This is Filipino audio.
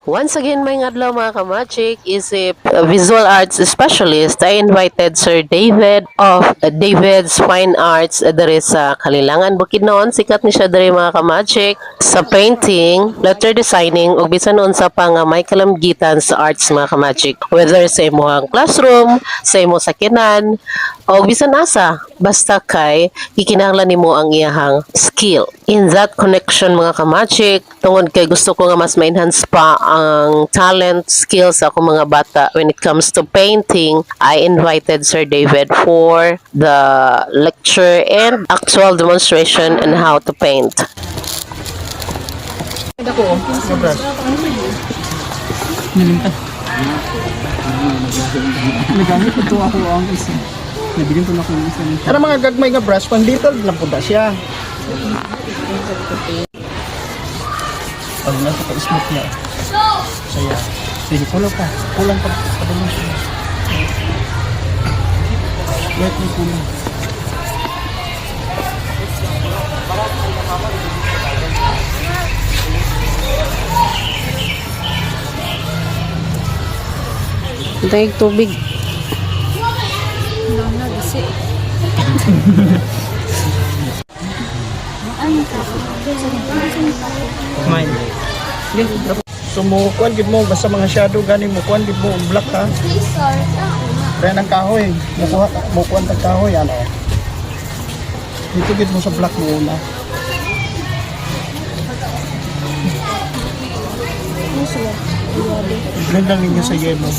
Once again, may adlaw mga kamagic, isip visual arts specialist, I invited Sir David of David's Fine Arts dere sa Kalilangan, Bukidnon. Sikat ni siya dere mga kamagic sa painting, letter designing, ug bisan unsa pa nga may kalamgitan sa arts mga kamagic. Whether sa imong classroom, sa imong sakinan, o bisan asa, basta kay gikinahanglan nimo ang iyahang skill. In that connection mga kamagic, tungod kay gusto ko nga mas ma-enhance pa ang talent skills sa akong mga bata when it comes to painting, I invited Sir David for the lecture and actual demonstration on how to paint. Ako, sobras. Nagamit ito ako ang isa. Nabilin ko na ako ng isa. Pero mga gagmay nga brush, pang detail lang po na siya. Pag nasa pa-smooth niya. Saya. Sige, kulang pa. Kulang pa. Padulong siya. Wait, may kulang. Daig tubig. Smile. So mo kuan gid mo basta mga shadow gani mo kuan gid mo black ha. Kaya ng kahoy, mo kuan tag kahoy ano. Dito gid mo sa black mo una. Blend lang ninyo sa yellow.